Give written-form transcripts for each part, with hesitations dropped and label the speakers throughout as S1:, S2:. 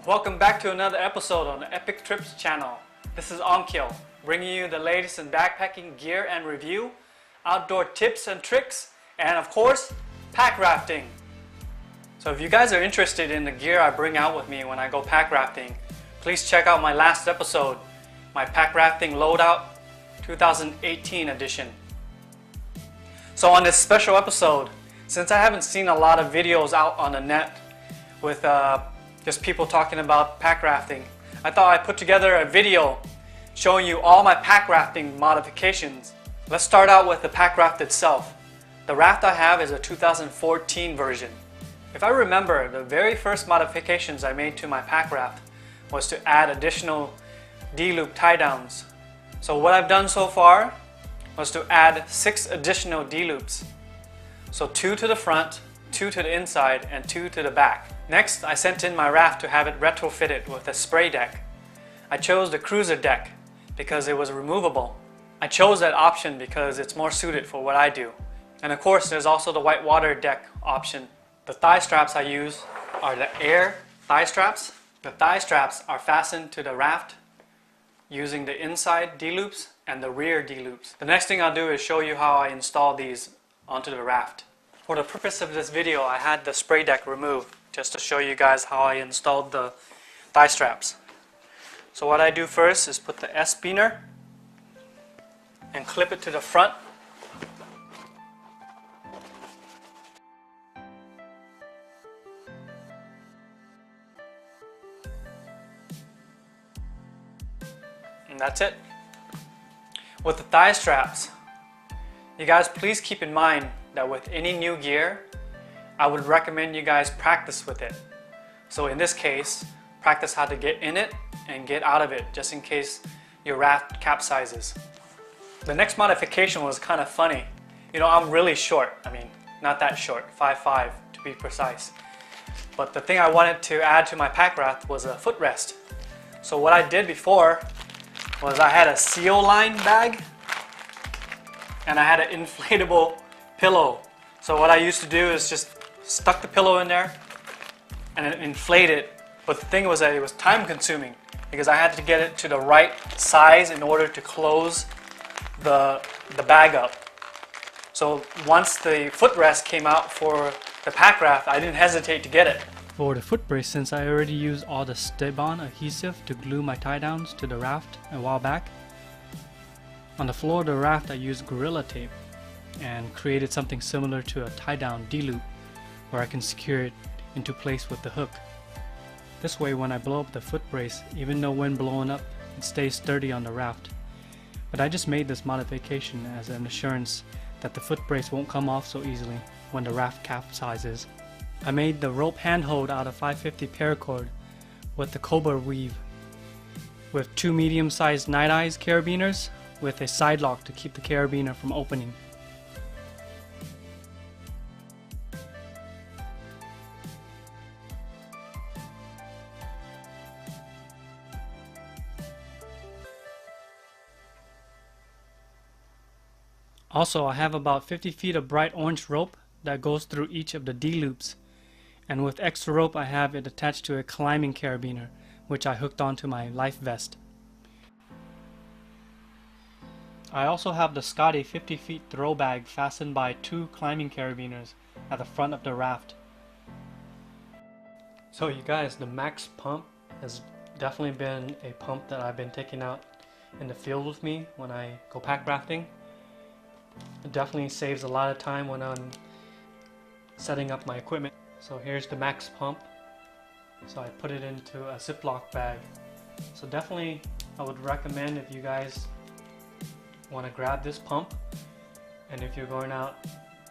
S1: Welcome back to another episode on the Epic Trips channel. This is Omkyo, bringing you the latest in backpacking gear and review, outdoor tips and tricks, and of course, pack rafting. So if you guys are interested in the gear I bring out with me when I go pack rafting, please check out my last episode, my pack rafting loadout 2018 edition. So on this special episode, since I haven't seen a lot of videos out on the net with just people talking about pack rafting, I thought I'd put together a video showing you all my pack rafting modifications. Let's start out with the pack raft itself. The raft I have is a 2014 version. If I remember, the very first modifications I made to my pack raft was to add additional D-loop tie downs. So what I've done so far was to add 6 additional D-loops. So 2 to the front, 2 to the inside, and 2 to the back. Next, I sent in my raft to have it retrofitted with a spray deck. I chose the cruiser deck because it was removable. I chose that option because it's more suited for what I do. And of course, there's also the whitewater deck option. The thigh straps I use are the air thigh straps. The thigh straps are fastened to the raft using the inside D-loops and the rear D-loops. The next thing I'll do is show you how I install these onto the raft. For the purpose of this video, I had the spray deck removed just to show you guys how I installed the thigh straps. So what I do first is put the S-beaner and clip it to the front. And that's it. With the thigh straps, you guys please keep in mind that with any new gear, I would recommend you guys practice with it. So in this case, practice how to get in it and get out of it just in case your raft capsizes. The next modification was kind of funny. You know, I'm really short. I mean, not that short, 5'5" to be precise. But the thing I wanted to add to my pack raft was a footrest. So what I did before was I had a seal line bag and I had an inflatable pillow. So what I used to do is just stuck the pillow in there and then inflate it. But the thing was that it was time consuming because I had to get it to the right size in order to close the bag up. So once the footrest came out for the pack raft, I didn't hesitate to get it. For the foot brace, since I already used all the step-on adhesive to glue my tie downs to the raft a while back, on the floor of the raft I used Gorilla Tape and created something similar to a tie down D-loop where I can secure it into place with the hook. This way when I blow up the foot brace, even though when blowing up, it stays sturdy on the raft. But I just made this modification as an assurance that the foot brace won't come off so easily when the raft capsizes. I made the rope handhold out of 550 paracord with the Cobra weave with 2 medium-sized Night Eyes carabiners with a side lock to keep the carabiner from opening. Also, I have about 50 feet of bright orange rope that goes through each of the D-loops, and with extra rope I have it attached to a climbing carabiner which I hooked onto my life vest. I also have the Scotty 50 feet throw bag fastened by 2 climbing carabiners at the front of the raft. So you guys, the Max pump has definitely been a pump that I've been taking out in the field with me when I go pack rafting. It definitely saves a lot of time when I'm setting up my equipment. So here's the Max pump. So I put it into a Ziploc bag. So definitely I would recommend if you guys want to grab this pump, and if you're going out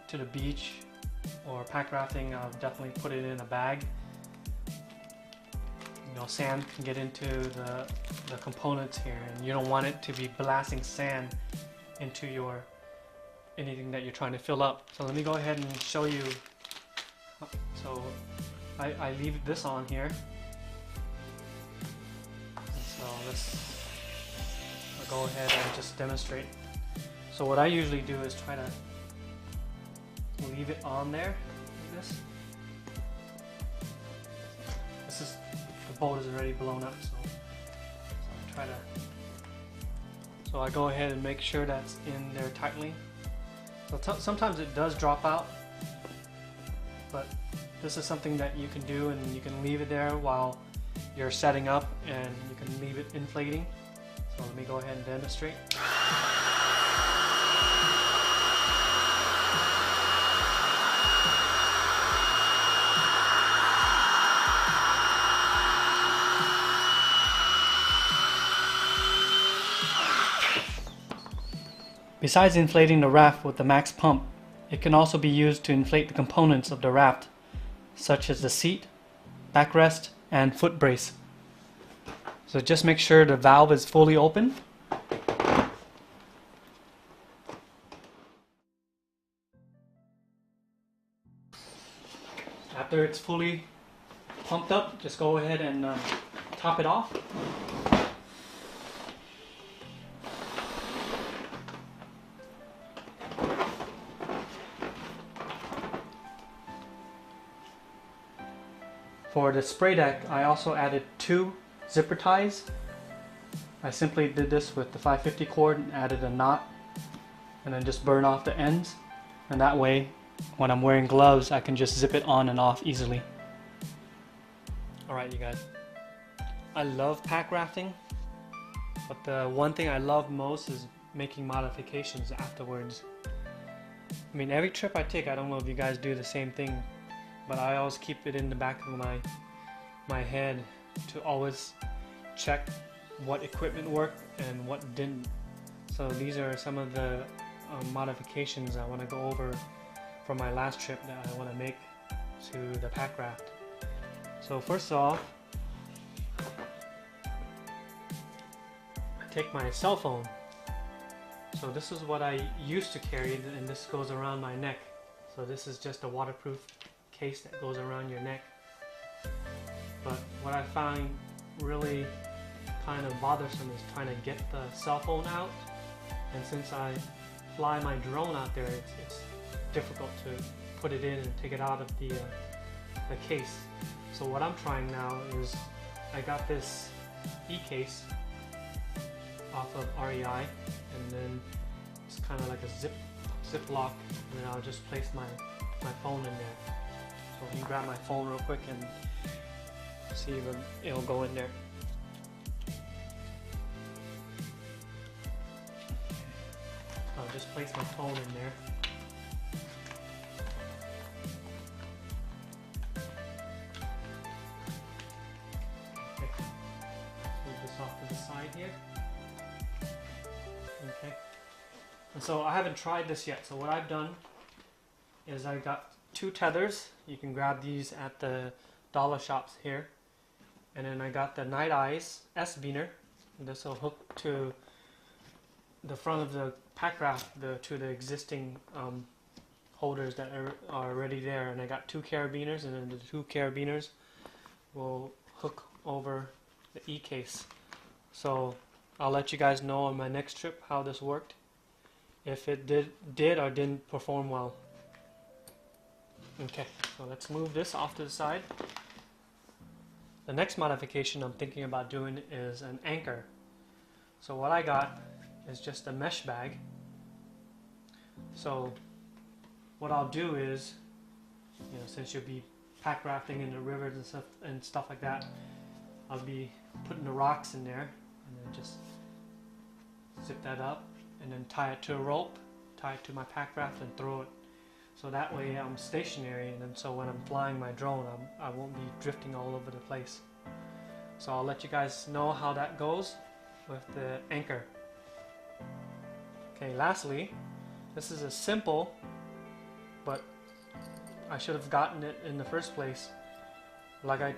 S1: to the beach or pack rafting, I'll definitely put it in a bag. You know, sand can get into the components here, and you don't want it to be blasting sand into your anything that you're trying to fill up. So let me go ahead and show you. So I leave this on here. So I'll go ahead and just demonstrate. So what I usually do is try to leave it on there like this. This is the boat is already blown up, so I go ahead and make sure that's in there tightly. So sometimes it does drop out, but this is something that you can do, and you can leave it there while you're setting up, and you can leave it inflating. So let me go ahead and demonstrate. Besides inflating the raft with the max pump, it can also be used to inflate the components of the raft, such as the seat, backrest, and foot brace. So just make sure the valve is fully open. After it's fully pumped up, just go ahead and top it off. For the spray deck, I also added 2 zipper ties. I simply did this with the 550 cord and added a knot, and then just burn off the ends, and that way when I'm wearing gloves I can just zip it on and off easily. Alright you guys, I love pack rafting, but the one thing I love most is making modifications afterwards. I mean, every trip I take, I don't know if you guys do the same thing, but I always keep it in the back of my head to always check what equipment worked and what didn't. So these are some of the modifications I want to go over from my last trip that I want to make to the Packraft. So first off, I take my cell phone. So this is what I used to carry, and this goes around my neck. So this is just a waterproof case that goes around your neck. But what I find really kind of bothersome is trying to get the cell phone out, and since I fly my drone out there, it's difficult to put it in and take it out of the case. So what I'm trying now is, I got this e-case off of REI, and then it's kind of like a zip lock, and then I'll just place my phone in there. So let me grab my phone real quick and see if it'll go in there. I'll just place my phone in there. Okay. Move this off to the side here. Okay. And so I haven't tried this yet, so what I've done is I got 2 tethers. You can grab these at the dollar shops here. And then I got the Night Eyes S-Beaner. This will hook to the front of the Packraft, to the existing holders that are already there. And I got 2 carabiners, and then the 2 carabiners will hook over the e-case. So I'll let you guys know on my next trip how this worked, if it did or didn't perform well. Okay, so let's move this off to the side. The next modification I'm thinking about doing is an anchor. So what I got is just a mesh bag. So what I'll do is, since you'll be pack rafting in the rivers and stuff like that, I'll be putting the rocks in there, and then just zip that up, and then tie it to a rope, tie it to my pack raft, and throw it. So that way I'm stationary, and then so when I'm flying my drone, I won't be drifting all over the place. So I'll let you guys know how that goes with the anchor. Okay, lastly, this is a simple, but I should have gotten it in the first place. Like I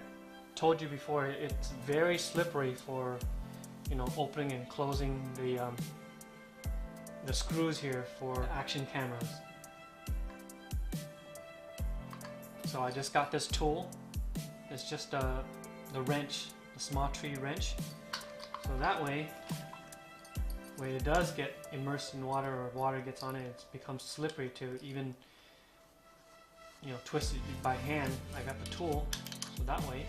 S1: told you before, it's very slippery for opening and closing the screws here for action cameras. So I just got this tool. It's just the wrench, the small tree wrench. So that way, when it does get immersed in water or water gets on it, it becomes slippery to even twist it by hand. I got the tool, so that way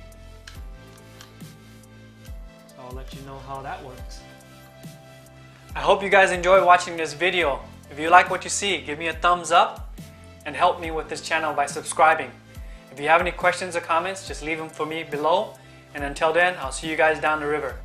S1: I'll let you know how that works. I hope you guys enjoy watching this video. If you like what you see, give me a thumbs up and help me with this channel by subscribing. If you have any questions or comments, just leave them for me below. And until then, I'll see you guys down the river.